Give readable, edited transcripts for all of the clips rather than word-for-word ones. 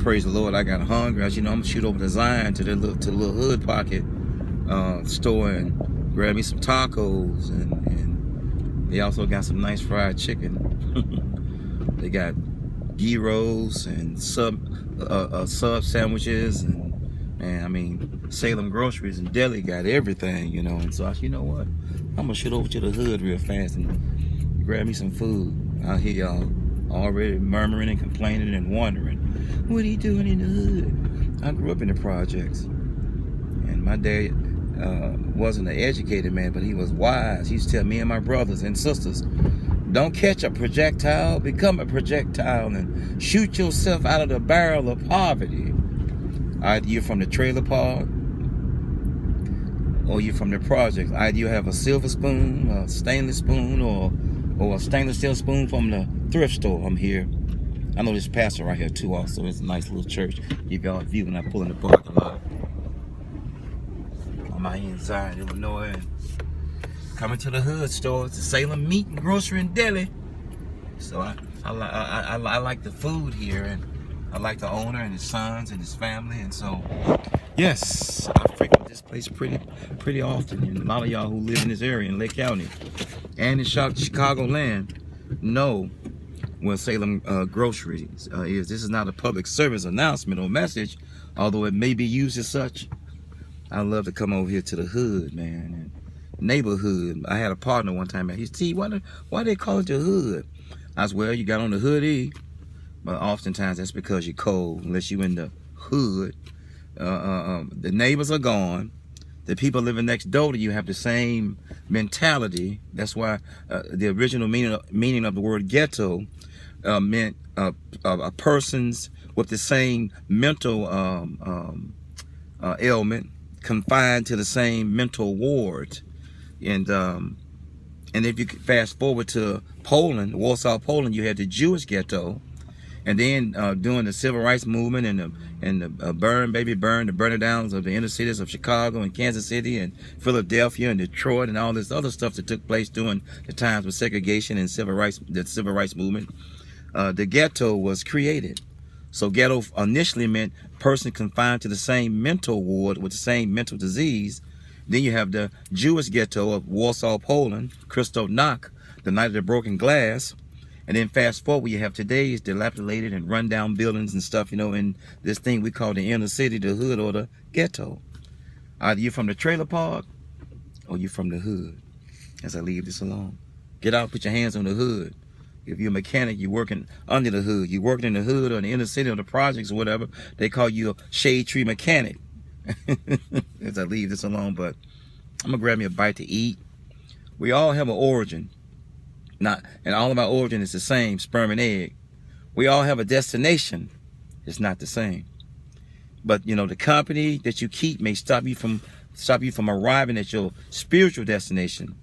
praise the Lord, I got hungry. As you know, I'm gonna shoot over to Zion to the little hood pocket store and grab me some tacos, and they also got some nice fried chicken. They got gyros and sub sandwiches, and I mean Salem Groceries and Deli got everything, you know. And so I said, you know what, I'm gonna shoot over to the hood real fast and grab me some food. I hear y'all already murmuring and complaining and wondering, what he doing in the hood? I grew up in the projects, and my dad wasn't an educated man, but he was wise. He used to tell me and my brothers and sisters, don't catch a projectile, become a projectile and shoot yourself out of the barrel of poverty. Either you're from the trailer park or you're from the projects. Either you have a silver spoon, a stainless spoon, or a stainless steel spoon from the thrift store. I'm here. I know this pastor right here too also. It's a nice little church. Give y'all a view when I pull in the parking lot. I'm out here in Zion, Illinois, and coming to the hood store. It's the Salem Meat and Grocery and Deli. So I like the food here, and I like the owner and his sons and his family, and so yes, I frequent this place pretty often. And a lot of y'all who live in this area in Lake County and in Chicago land know where Salem Groceries is. This is not a public service announcement or message, although it may be used as such. I love to come over here to the hood, man, and neighborhood. I had a partner one time, he said, why they call it the hood? I said, well, you got on the hoodie, but oftentimes that's because you're cold, unless you in the hood. The neighbors are gone. The people living next door to you have the same mentality. That's why the original meaning of the word ghetto meant persons with the same mental ailment, confined to the same mental ward. And if you fast forward to Poland, Warsaw, Poland, you had the Jewish ghetto. And then during the civil rights movement and the burn the burning downs of the inner cities of Chicago and Kansas City and Philadelphia and Detroit and all this other stuff that took place during the times of segregation and the civil rights movement, the ghetto was created. So ghetto initially meant person confined to the same mental ward with the same mental disease. Then you have the Jewish ghetto of Warsaw, Poland, Kristallnacht, the night of the broken glass. And then fast forward, you have today's dilapidated and rundown buildings and stuff, you know, in this thing we call the inner city, the hood, or the ghetto. Either you're from the trailer park or you're from the hood. As I leave this alone, get out, put your hands on the hood. If you're a mechanic, you're working under the hood. You're working in the hood or in the inner city or the projects or whatever. They call you a shade tree mechanic. As I leave this alone, but I'm gonna grab me a bite to eat. We all have an origin. And all of our origin is the same, sperm and egg. We all have a destination. It's not the same. But you know, the company that you keep may stop you from arriving at your spiritual destination.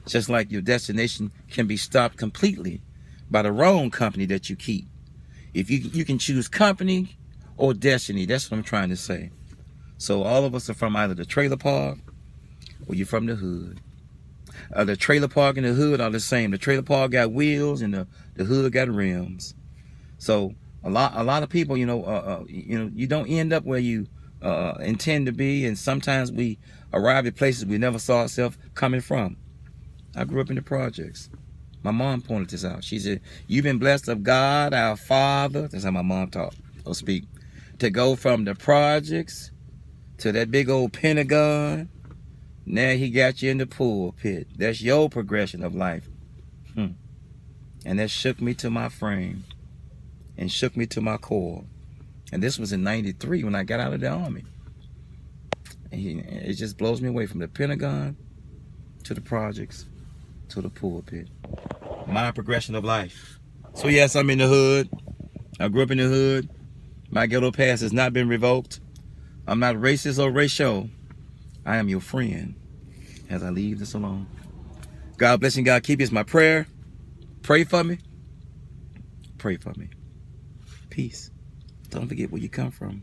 Just like your destination can be stopped completely by the wrong company that you keep. If you can choose company or destiny, that's what I'm trying to say. So all of us are from either the trailer park or you're from the hood. The trailer park and the hood are the same. The trailer park got wheels and the hood got rims. So a lot of people, you know, you don't end up where you intend to be, and sometimes we arrive at places we never saw ourselves coming from. I grew up in the projects. My mom pointed this out. She said, "You've been blessed of God, our Father." That's how my mom taught or speak. To go from the projects to that big old Pentagon. Now he got you in the pulpit. That's your progression of life. And that shook me to my frame and shook me to my core. And this was in '93 when I got out of the Army. And it just blows me away from the Pentagon to the projects to the pulpit. My progression of life. So yes, I'm in the hood. I grew up in the hood. My ghetto pass has not been revoked. I'm not racist or racial. I am your friend as I leave this alone. God bless you, God keep you is my prayer. Pray for me. Pray for me. Peace. Don't forget where you come from.